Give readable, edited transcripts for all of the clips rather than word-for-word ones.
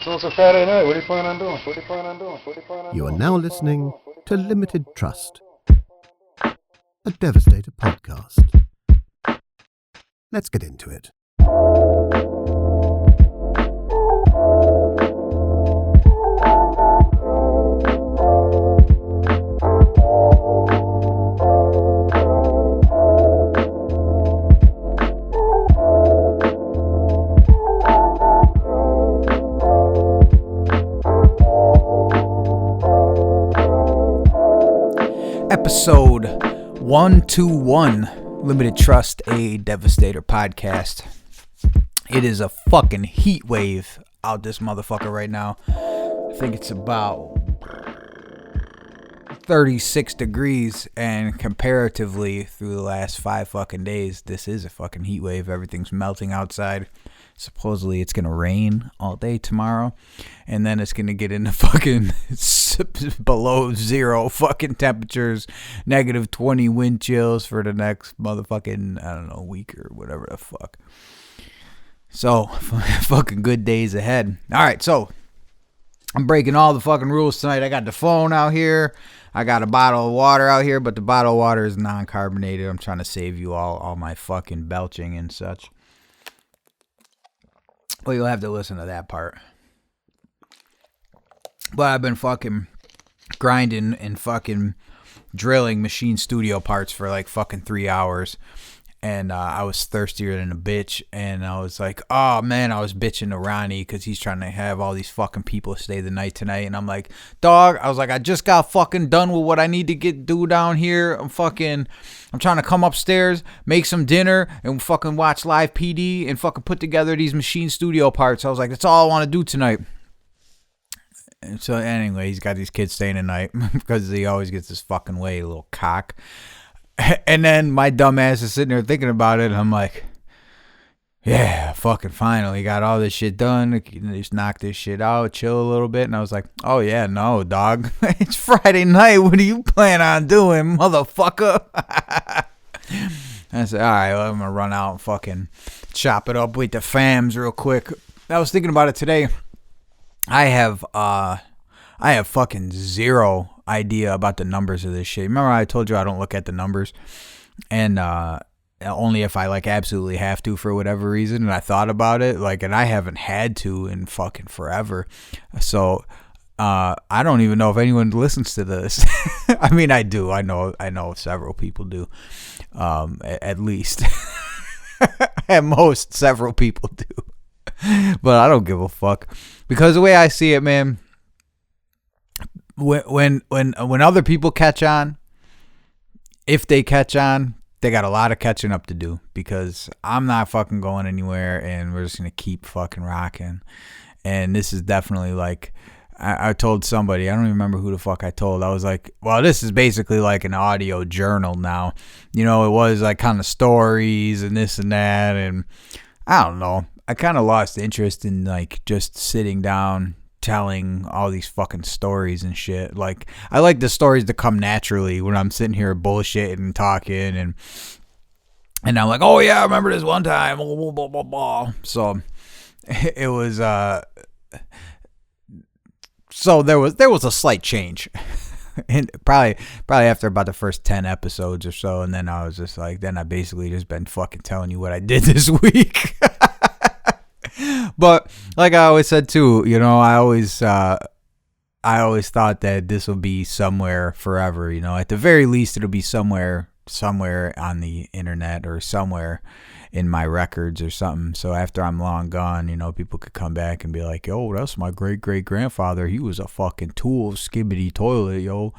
So it's a Friday night. What are you planning on doing? You are now listening to Limited Trust, a Devastator podcast. Let's get into it. Episode 121, Limited Trust, a Devastator podcast. It is a fucking heat wave out this motherfucker right now. I think it's about 36 degrees, and comparatively through the last 5 fucking days, this is a fucking heat wave. Everything's melting outside. Supposedly it's going to rain all day tomorrow, and then it's going to get into fucking below zero fucking temperatures, negative 20 wind chills for the next motherfucking, I don't know, week or whatever the fuck. So, fucking good days ahead. All right, so I'm breaking all the fucking rules tonight. I got the phone out here. I got a bottle of water out here, but the bottle of water is non-carbonated. I'm trying to save you all my fucking belching and such. Well, you'll have to listen to that part. But I've been fucking grinding and fucking drilling Machine Studio parts for like fucking 3 hours. And I was thirstier than a bitch. And I was like, oh man, I was bitching to Ronnie because he's trying to have all these fucking people stay the night tonight. And I'm like, dog, I was like, I just got fucking done with what I need to do down here. I'm trying to come upstairs, make some dinner, and fucking watch live PD and fucking put together these Machine Studio parts. I was like, that's all I want to do tonight. And so anyway, he's got these kids staying tonight because he always gets this fucking way, little cock. And then my dumb ass is sitting there thinking about it, and I'm like, yeah, fucking finally got all this shit done. Just knock this shit out, chill a little bit. And I was like, oh yeah, no, dog. It's Friday night. What do you plan on doing, motherfucker? I said, all right, well, I'm going to run out and fucking chop it up with the fams real quick. I was thinking about it today. I have fucking zero idea about the numbers of this shit. Remember I told you I don't look at the numbers, and only if I like absolutely have to for whatever reason. And I thought about it, like, and I haven't had to in fucking forever. So I don't even know if anyone listens to this. I mean, I do. I know several people do, at least. At most, several people do. But I don't give a fuck, because the way I see it, man, when other people catch on, if they catch on, they got a lot of catching up to do, because I'm not fucking going anywhere, and we're just gonna keep fucking rocking. And this is definitely like, I told somebody, I don't even remember who the fuck I told. I was like, well, this is basically like an audio journal now. You know, it was like kind of stories and this and that, and I don't know. I kind of lost interest in like just sitting down telling all these fucking stories and shit. Like, I like the stories to come naturally when I'm sitting here bullshitting and talking, and I'm like, oh yeah, I remember this one time, blah, blah, blah, blah, blah. So it was so there was a slight change. And probably after about the first 10 episodes or so, and then I was just like, then I basically just been fucking telling you what I did this week. But like I always said too, you know, I always thought that this will be somewhere forever. You know, at the very least, it'll be somewhere on the internet or somewhere in my records or something. So after I'm long gone, you know, people could come back and be like, yo, that's my great-great-grandfather. He was a fucking tool, skibbity toilet, yo.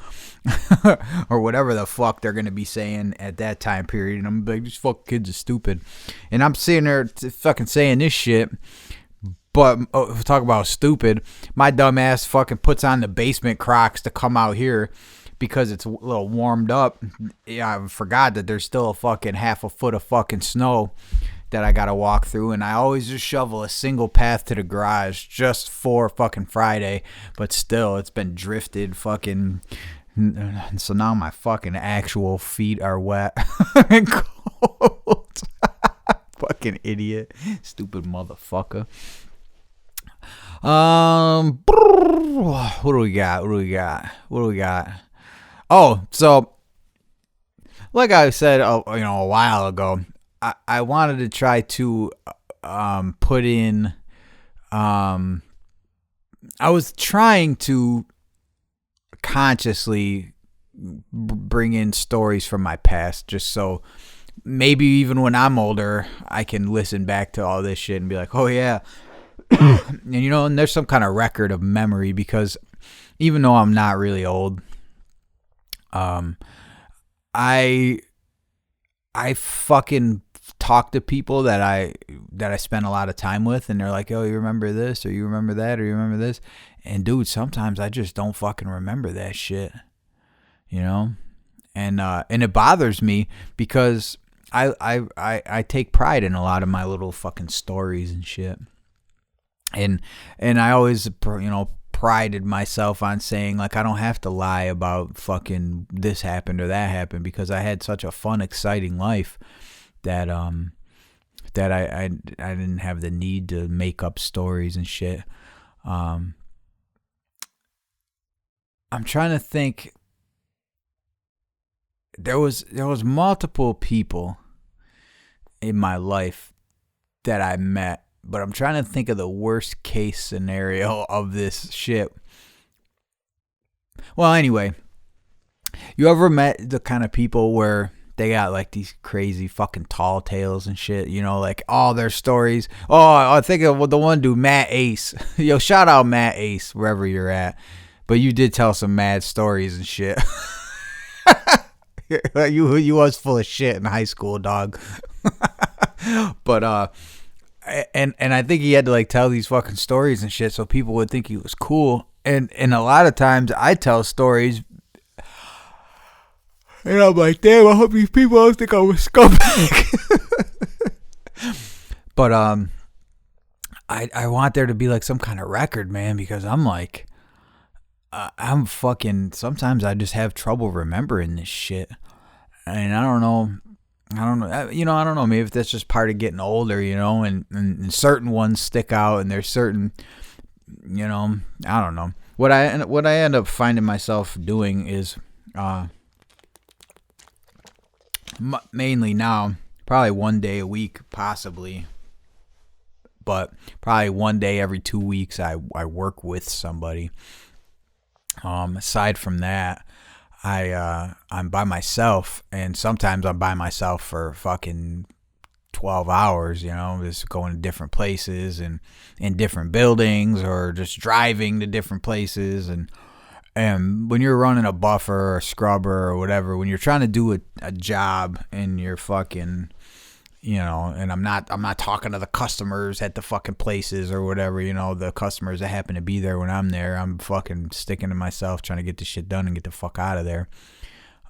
Or whatever the fuck they're going to be saying at that time period. And I'm like, these fucking kids are stupid. And I'm sitting there fucking saying this shit. But talk about stupid. My dumb ass fucking puts on the basement Crocs to come out here because it's a little warmed up. Yeah, I forgot that there's still a fucking half a foot of fucking snow that I gotta walk through, and I always just shovel a single path to the garage just for fucking Friday, but still, it's been drifted fucking, so now my fucking actual feet are wet and cold. Fucking idiot. Stupid motherfucker. What do we got? Oh, so like I said, a while ago, I wanted to try to put in. I was trying to consciously bring in stories from my past, just so maybe even when I'm older, I can listen back to all this shit and be like, oh yeah. And there's some kind of record of memory, because even though I'm not really old, I fucking talk to people that I spend a lot of time with, and they're like, oh, you remember this, or you remember that, or you remember this, and dude, sometimes I just don't fucking remember that shit, and it bothers me, because I take pride in a lot of my little fucking stories and shit. And I always, prided myself on saying, like, I don't have to lie about fucking this happened or that happened, because I had such a fun, exciting life that I didn't have the need to make up stories and shit. I'm trying to think. There was multiple people in my life that I met, but I'm trying to think of the worst case scenario of this shit. Well, anyway, you ever met the kind of people where they got like these crazy fucking tall tales and shit, like all their stories? Oh, I think of the one dude, Matt Ace. Yo, shout out Matt Ace, wherever you're at. But you did tell some mad stories and shit. You was full of shit in high school, dog. But and I think he had to like tell these fucking stories and shit so people would think he was cool. And a lot of times I tell stories and I'm like, damn, I hope these people don't think I'm a scumbag. But I want there to be like some kind of record, man, because I'm like, I'm fucking, sometimes I just have trouble remembering this shit. And I don't know. I don't know. Maybe if that's just part of getting older, and certain ones stick out, and there's certain, I don't know. What I end up finding myself doing is, mainly now, probably one day a week, possibly, but probably one day every 2 weeks, I work with somebody. Aside from that, I'm by myself, and sometimes I'm by myself for fucking 12 hours, just going to different places and in different buildings, or just driving to different places. And when you're running a buffer or a scrubber or whatever, when you're trying to do a job and you're fucking, and I'm not talking to the customers at the fucking places or whatever, the customers that happen to be there when I'm there, I'm fucking sticking to myself, trying to get this shit done and get the fuck out of there.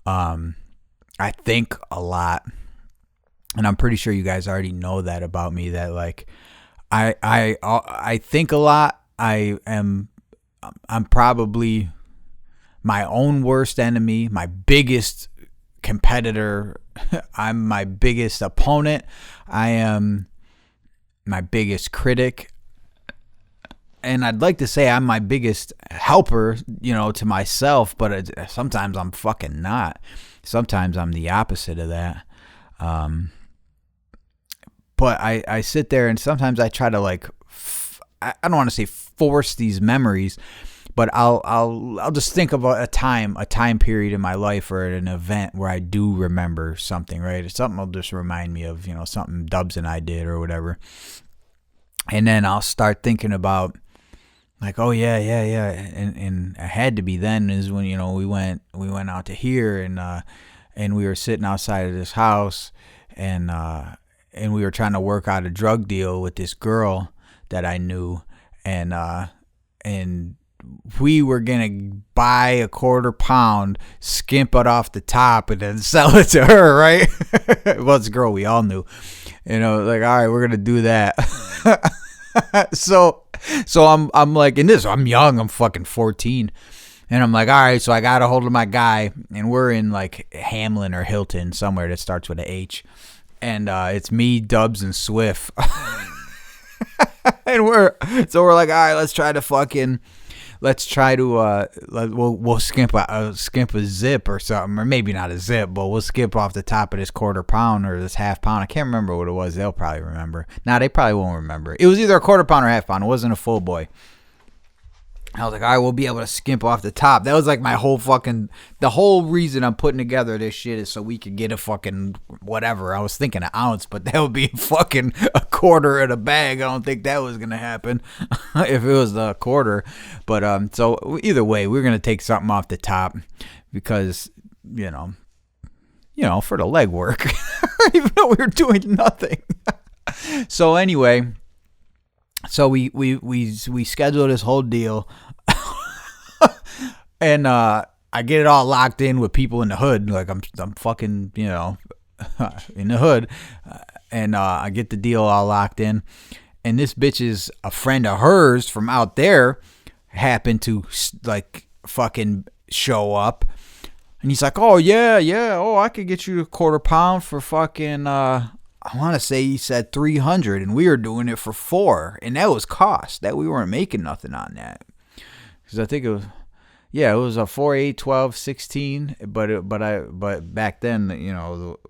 I think a lot, and I'm pretty sure you guys already know that about me, that like, I think a lot. I'm probably my own worst enemy, my biggest competitor. I'm my biggest opponent. I am my biggest critic. And I'd like to say I'm my biggest helper, to myself, but sometimes I'm fucking not. Sometimes I'm the opposite of that. But I sit there and sometimes I try to like, I don't want to say force these memories, but I'll just think about a time period in my life or an event where I do remember something, right? It's something will just remind me of, something Dubs and I did or whatever. And then I'll start thinking about like, oh yeah. And it had to be then is when, we went out to here and we were sitting outside of this house and we were trying to work out a drug deal with this girl that I knew, and we were going to buy a quarter pound, skimp it off the top, and then sell it to her, right? Well, it's a girl we all knew. Like, all right, we're going to do that. So I'm like, I'm young, I'm fucking 14. And I'm like, all right, so I got a hold of my guy, and we're in like Hamlin or Hilton, somewhere that starts with an H. And it's me, Dubs, and Swift. And we're like, all right, let's try to we'll skimp a zip or something, or maybe not a zip, but we'll skip off the top of this quarter pound or this half pound. I can't remember what it was. They'll probably remember. Nah, they probably won't remember. It was either a quarter pound or half pound. It wasn't a full boy. I was like, all right, we'll be able to skimp off the top. That was like the whole reason I'm putting together this shit is so we could get a fucking whatever. I was thinking an ounce, but that would be fucking a quarter in a bag. I don't think that was going to happen if it was a quarter. But so either way, we're going to take something off the top because, you know, for the leg work, even though we were doing nothing. So anyway, so we scheduled this whole deal. And I get it all locked in with people in the hood. Like I'm fucking, in the hood. And I get the deal all locked in. And this bitch is a friend of hers from out there happened to like fucking show up. And he's like, oh, yeah. Oh, I could get you a quarter pound for fucking, I want to say he said 300. And we were doing it for 4. And that was cost. That we weren't making nothing on that. Because I think it was... Yeah, it was a 4, 8, 12, 16, but back then,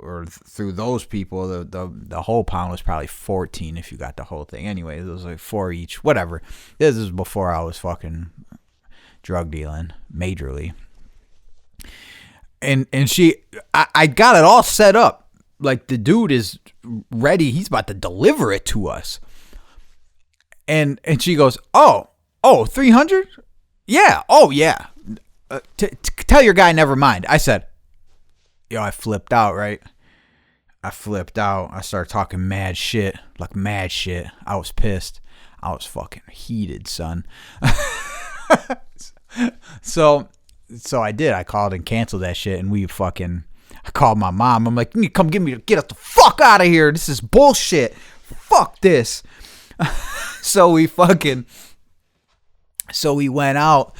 or through those people, the whole pound was probably 14 if you got the whole thing. Anyway, it was like 4 each, whatever. This is before I was fucking drug dealing majorly. And I got it all set up. Like the dude is ready. He's about to deliver it to us. And she goes, oh, 300? Yeah. Oh, yeah. Tell your guy never mind. I said, I flipped out, right? I flipped out. I started talking mad shit. Like mad shit. I was pissed. I was fucking heated, son. So I did. I called and canceled that shit. And I called my mom. I'm like, you need to come get us the fuck out of here. This is bullshit. Fuck this. So we went out.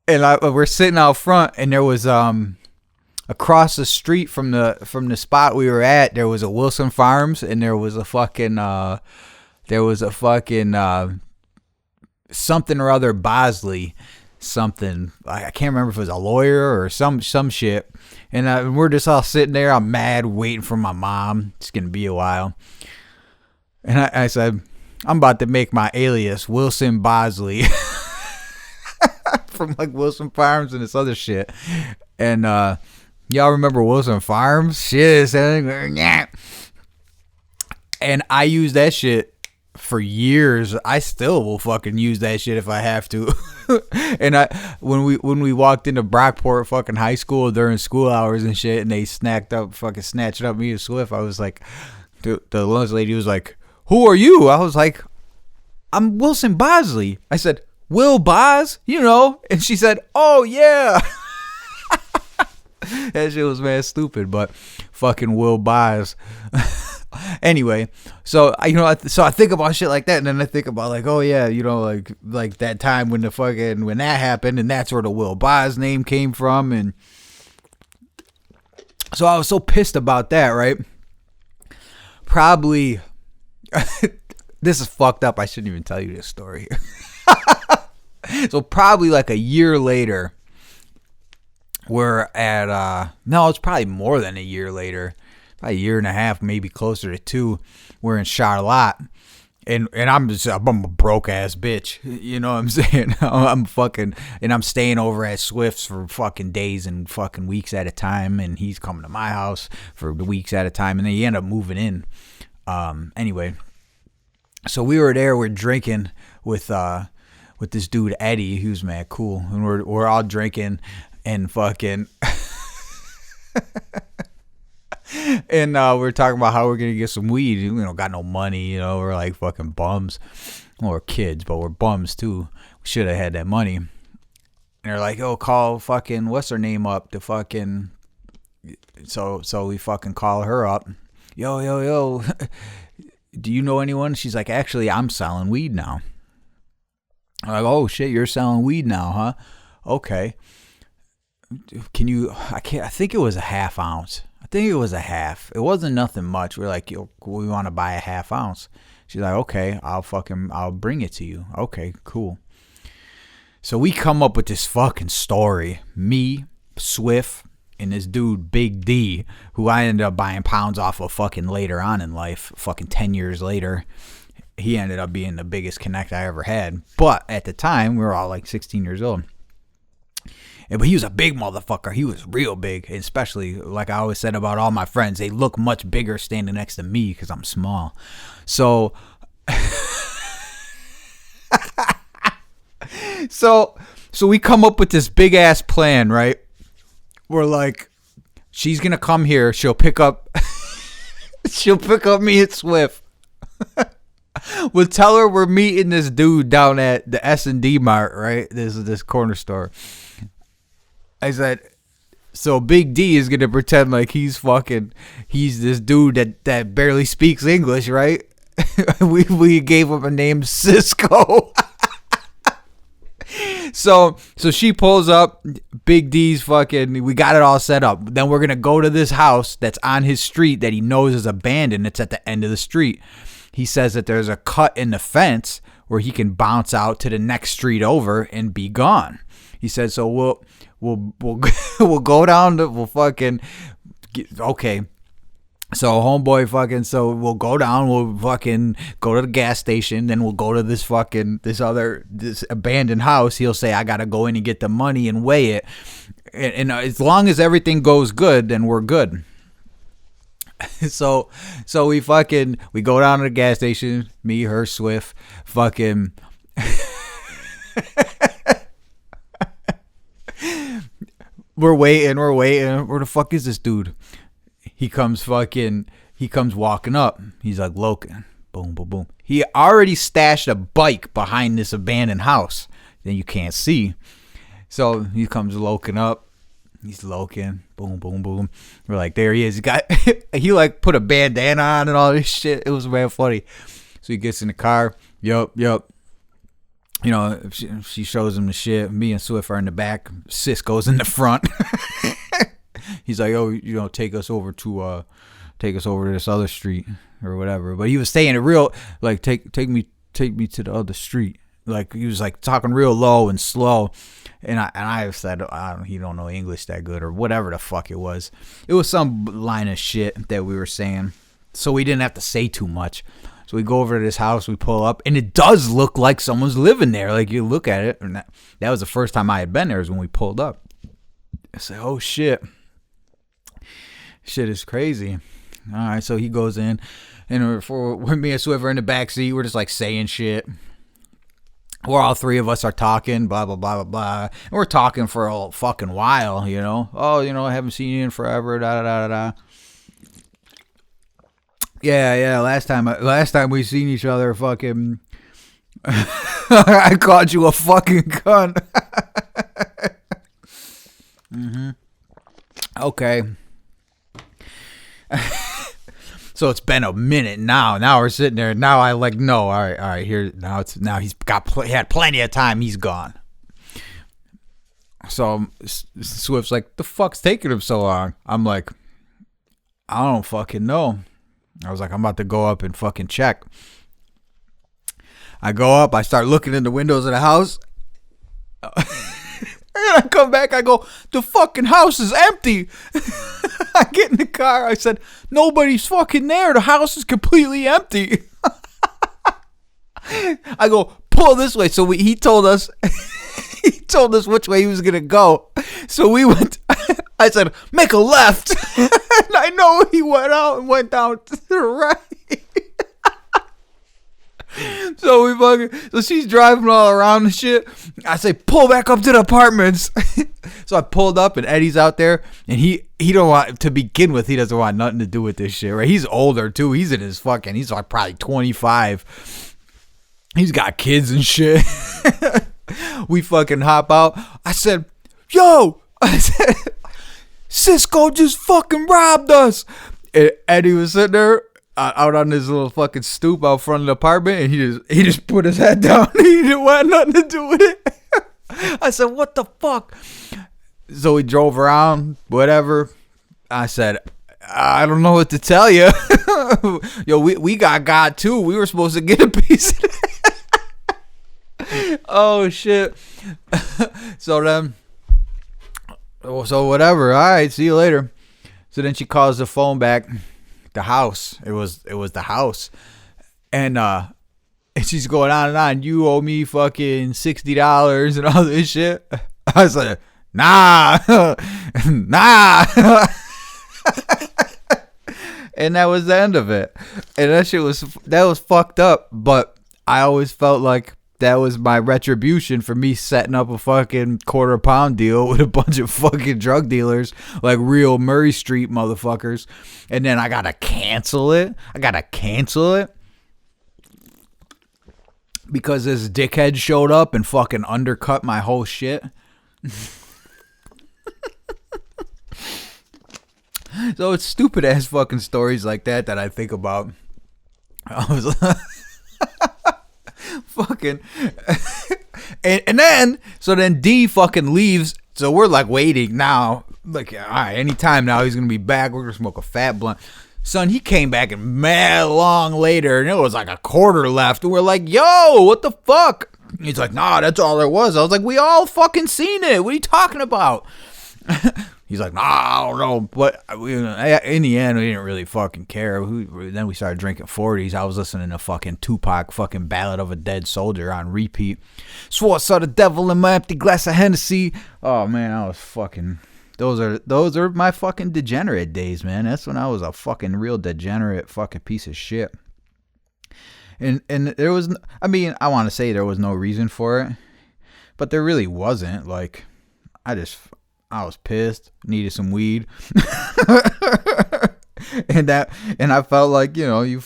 And we're sitting out front, and there was across the street from the spot we were at, there was a Wilson Farms, and there was a fucking something or other Bosley, something I can't remember if it was a lawyer or some shit. And we're just all sitting there. I'm mad, waiting for my mom. It's gonna be a while. And I said, I'm about to make my alias Wilson Bosley from like Wilson Farms and this other shit. And y'all remember Wilson Farms? Shit. And I use that shit for years. I still will fucking use that shit if I have to. And when we walked into Brockport fucking high school during school hours and shit, and they snatched up me and Swift, I was like, the lunch lady was like, who are you? I was like, I'm Wilson Bosley. I said, Will Boz, and she said, oh yeah. That shit was mad stupid, but fucking Will Boz. Anyway, so I think about shit like that, and then I think about like, oh yeah, like that time when that happened, and that's where the Will Boz name came from, and so I was so pissed about that, right? Probably, this is fucked up. I shouldn't even tell you this story. So probably like a year later, we're at no, it's probably more than a year later. Probably a year and a half, maybe closer to 2. We're in Charlotte, and I'm a broke ass bitch. You know what I'm saying? I'm staying over at Swift's for fucking days and fucking weeks at a time, and he's coming to my house for weeks at a time, and then he ended up moving in. Anyway, so we were there. We're drinking with this dude Eddie, who's mad cool, and we're all drinking and fucking. And we're talking about how we're gonna get some weed. We don't got no money, we're like fucking bums. Well, we're kids, but we're bums too. We should have had that money. And they're like, oh, call fucking what's her name up to fucking. So we fucking call her up. Yo. Do you know anyone? She's like, actually, I'm selling weed now. I'm like, oh shit, you're selling weed now, huh? Okay. Can you? I think it was a half ounce. I think it was a half. It wasn't nothing much. We're like, yo, we want to buy a half ounce. She's like, okay, I'll bring it to you. Okay, cool. So we come up with this fucking story. Me, Swift, and this dude, Big D, who I ended up buying pounds off of fucking later on in life, fucking 10 years later. He ended up being the biggest connect I ever had. But at the time, we were all like 16 years old. But he was a big motherfucker. He was real big. Especially, like I always said about all my friends, they look much bigger standing next to me because I'm small. So, so we come up with this big ass plan, right? We're like, she's gonna come here. She'll pick up me at Swift. We'll tell her we're meeting this dude down at the S&D Mart, right? This corner store. I said, so Big D is gonna pretend like he's this dude that barely speaks English, right? we gave him a name, Cisco. So she pulls up. Big D's we got it all set up. Then we're gonna go to this house that's on his street that he knows is abandoned. It's at the end of the street. He says that there's a cut in the fence where he can bounce out to the next street over and be gone. He said, so we'll go down to okay. So homeboy so we'll go down, we'll fucking go to the gas station, then we'll go to this abandoned house. He'll say, I gotta go in and get the money and weigh it. And as long as everything goes good, then we're good. So we go down to the gas station, me, her, Swift, fucking we're waiting. Where the fuck is this dude? He comes walking up. He's like, Logan. Boom, boom, boom. He already stashed a bike behind this abandoned house that you can't see. So he comes loking up. He's loking. Boom, boom, boom. We're like, there he is. He like put a bandana on and all this shit. It was real funny. So he gets in the car. Yup. You know, she shows him the shit. Me and Swift are in the back. Cisco's in the front. He's like, oh, you know, take us over to this other street or whatever. But he was saying it real, like, take me to the other street. Like, he was like talking real low and slow. And I said, he don't know English that good or whatever the fuck it was. It was some line of shit that we were saying. So we didn't have to say too much. So we go over to this house, we pull up, and it does look like someone's living there. Like, you look at it, and that was the first time I had been there, is when we pulled up. I said, oh shit. Shit is crazy. All right, so he goes in, and we're me and Swift are in the back seat. We're just like saying shit. Where all three of us are talking, blah, blah, blah, blah, blah. And we're talking for a fucking while, you know. Oh, you know, I haven't seen you in forever, da, da, da, da, da. Yeah, last time we seen each other, fucking, I called you a fucking cunt. Mm-hmm. Okay. So it's been a minute now. Now we're sitting there. Now I like, no, all right. Here now he's he had plenty of time. He's gone. So Swift's like, the fuck's taking him so long? I'm like, I don't fucking know. I was like, I'm about to go up and fucking check. I go up. I start looking in the windows of the house. And I come back. I go, the fucking house is empty. I get in the car. I said, nobody's fucking there. The house is completely empty. I go, pull this way. So he told us which way he was going to go. So we went. I said, make a left. And I know he went out and went down to the right. So she's driving all around and shit. I say, pull back up to the apartments. So I pulled up and Eddie's out there, and he don't want, to begin with, he doesn't want nothing to do with this shit, right? He's older too. He's he's like probably 25. He's got kids and shit. We fucking hop out. I said, Cisco just fucking robbed us. And Eddie was sitting there out on this little fucking stoop out front of the apartment, and he just put his head down. He didn't want nothing to do with it. I said, what the fuck? So we drove around, whatever. I said, I don't know what to tell you. Yo, we got too. We were supposed to get a piece of that. Oh, shit. So whatever. All right, see you later. So then she calls the phone back. The house. It was the house. And she's going on and on. You owe me fucking $60 and all this shit. I was like, nah. Nah. And that was the end of it. And that was fucked up. But I always felt like that was my retribution for me setting up a fucking quarter pound deal with a bunch of fucking drug dealers, like real Murray Street motherfuckers. And then I gotta cancel it. Because this dickhead showed up and fucking undercut my whole shit. So it's stupid ass fucking stories like that I think about. I was like, fucking, and then D fucking leaves. So we're like waiting now. Like, all right, anytime now he's gonna be back. We're gonna smoke a fat blunt. Son, he came back and mad long later, and it was like a quarter left. And we're like, yo, what the fuck? He's like, nah, that's all there was. I was like, we all fucking seen it. What are you talking about? He's like, nah, I don't know. But in the end, we didn't really fucking care. Then we started drinking 40s. I was listening to fucking Tupac, fucking Ballad of a Dead Soldier on repeat. Swore I saw the devil in my empty glass of Hennessy. Oh, man, I was fucking... Those are my fucking degenerate days, man. That's when I was a fucking real degenerate fucking piece of shit. And there was... I mean, I want to say there was no reason for it. But there really wasn't. Like, I was pissed, needed some weed. and I felt like, you know, you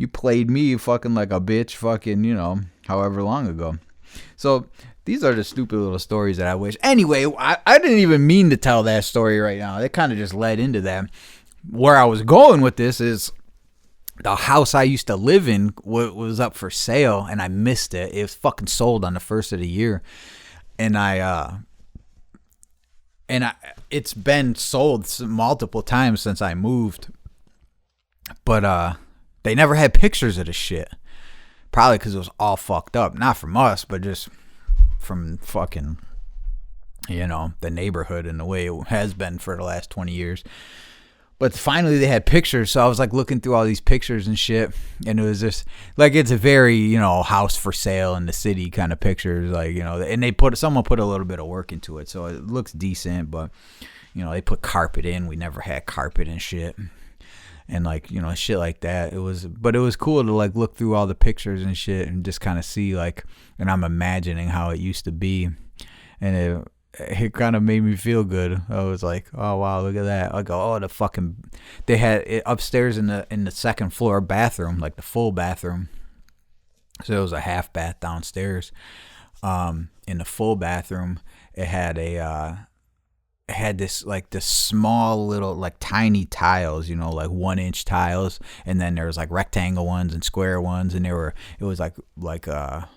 played me fucking like a bitch fucking, you know, however long ago. So these are the stupid little stories that I wish. Anyway, I didn't even mean to tell that story right now. It kind of just led into that. Where I was going with this is the house I used to live in was up for sale and I missed it. It was fucking sold on the first of the year. And it's been sold multiple times since I moved. But they never had pictures of the shit. Probably because it was all fucked up. Not from us, but just from fucking, you know, the neighborhood and the way it has been for the last 20 years. But finally they had pictures, so I was like looking through all these pictures and shit, and it was just like, it's a very, you know, house for sale in the city kind of pictures, like, you know, and someone put a little bit of work into it, so it looks decent, but, you know, they put carpet in. We never had carpet and shit, and like, you know, shit like that. It was cool to like look through all the pictures and shit and just kind of see, like, and I'm imagining how it used to be, and it kind of made me feel good. I was like, oh wow, look at that. I go, oh, they had it upstairs in the second floor bathroom, like the full bathroom. So it was a half bath downstairs. In the full bathroom, it had this small little, like, tiny tiles, you know, like 1-inch tiles, and then there was like rectangle ones and square ones, and it was like a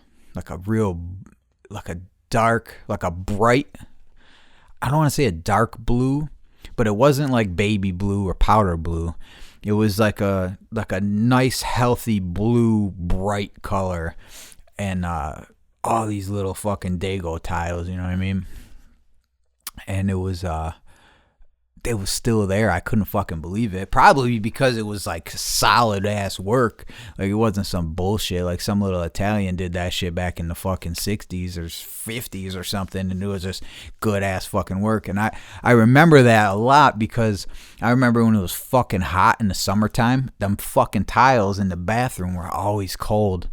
bright, I don't want to say a dark blue, but it wasn't like baby blue or powder blue. It was like a nice healthy blue, bright color, and all these little fucking Dago tiles, you know what I mean? And it was still there. I couldn't fucking believe it. Probably because it was like solid ass work. Like, it wasn't some bullshit. Like some little Italian did that shit back in the fucking 60s or 50s or something, and it was just good ass fucking work. And I remember that a lot because I remember when it was fucking hot in the summertime, them fucking tiles in the bathroom were always cold.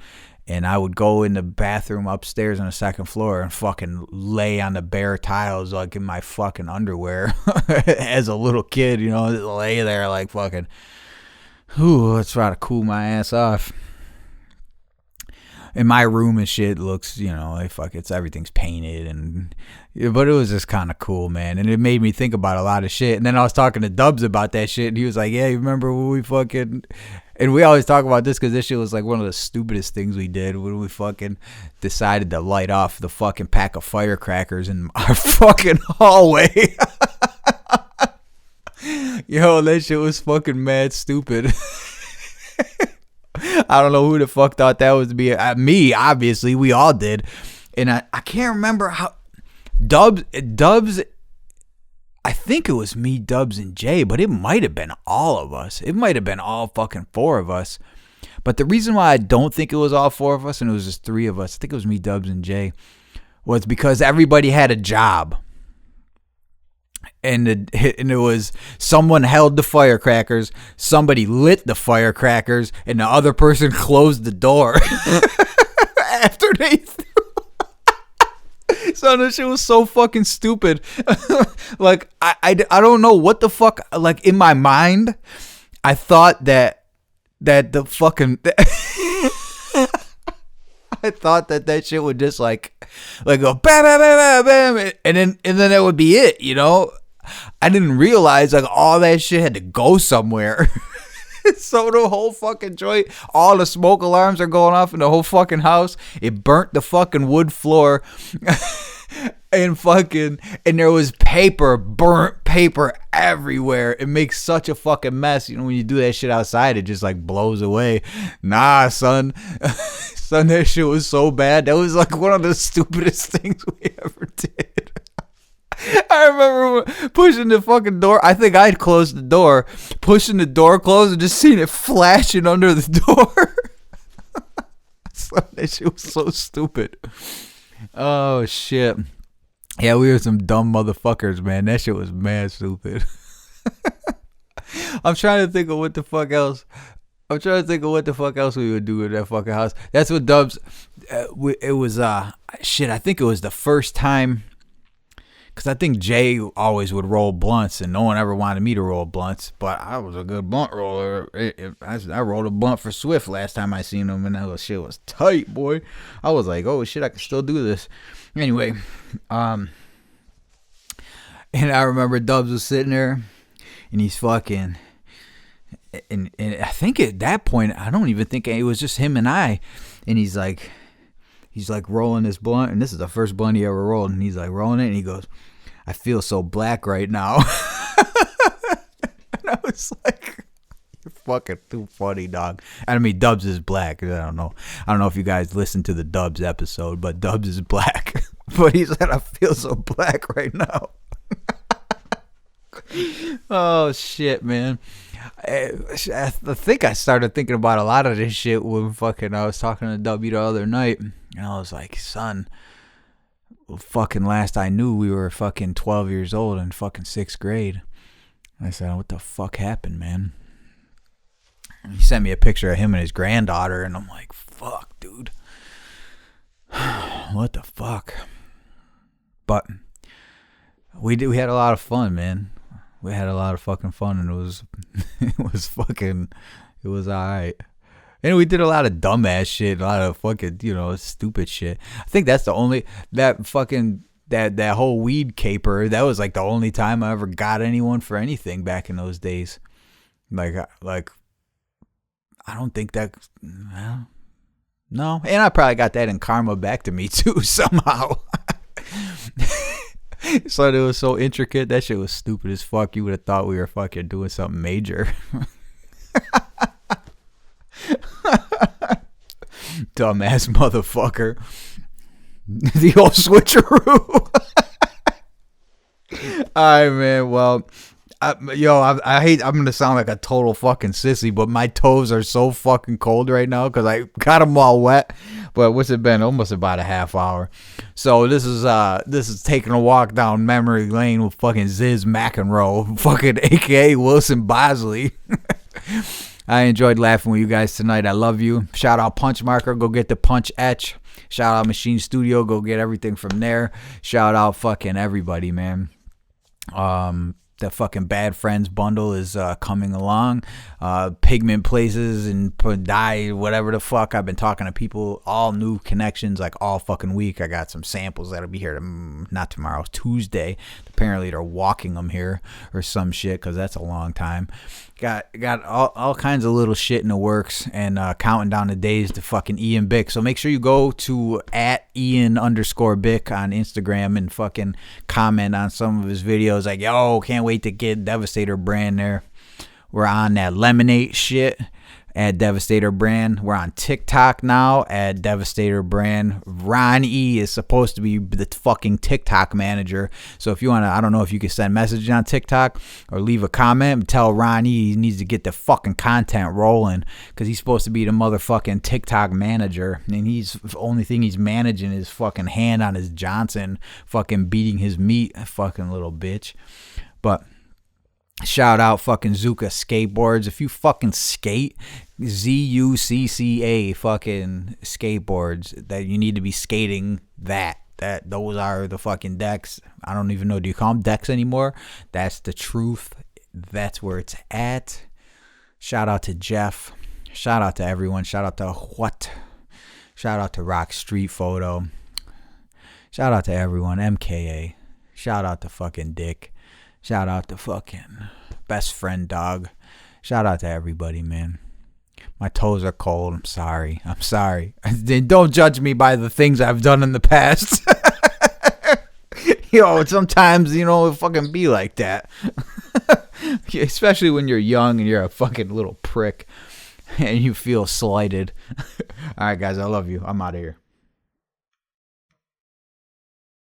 And I would go in the bathroom upstairs on the second floor and fucking lay on the bare tiles like in my fucking underwear as a little kid, you know, lay there like fucking, let's try to cool my ass off. And my room and shit looks, you know, like everything's painted, but it was just kind of cool, man. And it made me think about a lot of shit. And then I was talking to Dubs about that shit, and he was like, yeah, you remember when we fucking... And we always talk about this because this shit was like one of the stupidest things we did when we fucking decided to light off the fucking pack of firecrackers in our fucking hallway. Yo, that shit was fucking mad stupid. I don't know who the fuck thought that was me. Me, obviously. We all did. And I can't remember how... Dubs... I think it was me, Dubs, and Jay, but it might have been all of us. It might have been all fucking four of us. But the reason why I don't think it was all four of us and it was just three of us, I think it was me, Dubs, and Jay, was because everybody had a job. And it was someone held the firecrackers, somebody lit the firecrackers, and the other person closed the door after they threw. So that shit was so fucking stupid. Like I don't know what the fuck. Like in my mind, I thought that the fucking I thought that shit would just like go bam bam bam bam bam, and then that would be it, you know. I didn't realize like all that shit had to go somewhere. So the whole fucking joint, all the smoke alarms are going off in the whole fucking house. It burnt the fucking wood floor. And there was burnt paper everywhere. It makes such a fucking mess. You know, when you do that shit outside, it just like blows away. Nah, son. Son, that shit was so bad. That was like one of the stupidest things we ever did. I remember pushing the fucking door. I think I'd closed the door, pushing the door closed, and just seeing it flashing under the door. So that shit was so stupid. Oh shit. Yeah, we were some dumb motherfuckers, man. That shit was mad stupid. I'm trying to think of what the fuck else. we would do in that fucking house. That's what Dubs. It was shit. I think it was the first time. Because I think Jay always would roll blunts, and no one ever wanted me to roll blunts. But I was a good blunt roller. I rolled a blunt for Swift last time I seen him, and that shit was tight, boy. I was like, oh shit, I can still do this. Anyway, and I remember Dubs was sitting there, and he's fucking, and I think at that point, I don't even think it was just him and I, and he's like rolling this blunt, and this is the first blunt he ever rolled, and he's like rolling it, and he goes, I feel so black right now. And I was like, you're fucking too funny, dog. I mean, Dubs is black. I don't know if you guys listened to the Dubs episode, but Dubs is black. But he said, I feel so black right now. Oh shit, man. I think I started thinking about a lot of this shit when fucking I was talking to W the other night, and I was like, son, fucking last I knew we were fucking 12 years old in fucking 6th grade. I said, what the fuck happened, man? And he sent me a picture of him and his granddaughter, and I'm like, fuck, dude. What the fuck? But we had a lot of fun, man. We had a lot of fucking fun, and it was alright. And we did a lot of dumbass shit, a lot of fucking, stupid shit. I think that's the only, that whole weed caper, that was like the only time I ever got anyone for anything back in those days. Like, I don't think that, no. And I probably got that in karma back to me too, somehow. So it was so intricate. That shit was stupid as fuck. You would have thought we were fucking doing something major. Dumbass motherfucker. The old switcheroo. Alright, man. Well, I hate, I'm gonna sound like a total fucking sissy, but my toes are so fucking cold right now because I got them all wet. But what's it been? Almost about a half hour. So this is taking a walk down memory lane with fucking Ziz McEnroe, fucking AKA Wilson Bosley. I enjoyed laughing with you guys tonight. I love you. Shout out Punch Marker. Go get the Punch Etch. Shout out Machine Studio. Go get everything from there. Shout out fucking everybody, man. The fucking Bad Friends bundle is coming along. Pigment Places and Dye, whatever the fuck. I've been talking to people, all new connections, like all fucking week. I got some samples that'll be here, not tomorrow, Tuesday. Apparently they're walking them here or some shit, because that's a long time. Got all kinds of little shit in the works, and counting down the days to fucking Ian Bick. So make sure you go to @Ian_Bick on Instagram and fucking comment on some of his videos. Like, yo, can't wait to get Devastator brand there. We're on that Lemonade shit. Devastator brand. We're on TikTok now. Devastator brand. Ron E is supposed to be the fucking TikTok manager. So if you want to, I don't know if you can send messages on TikTok or leave a comment. Tell Ron E he needs to get the fucking content rolling, because he's supposed to be the motherfucking TikTok manager. And the only thing he's managing is fucking hand on his Johnson, fucking beating his meat, fucking little bitch. But shout out fucking Zuka Skateboards. If you fucking skate, ZUCCA fucking skateboards, that you need to be skating those are the fucking decks. I don't even know, do you call them decks anymore? That's the truth. That's where it's at. Shout out to Jeff. Shout out to everyone. Shout out to What. Shout out to Rock Street Photo. Shout out to everyone. MKA. Shout out to fucking Dick. Shout out to fucking Best Friend Dog. Shout out to everybody, man. My toes are cold. I'm sorry. Don't judge me by the things I've done in the past. Sometimes, it fucking be like that. Especially when you're young and you're a fucking little prick and you feel slighted. All right, guys, I love you. I'm out of here.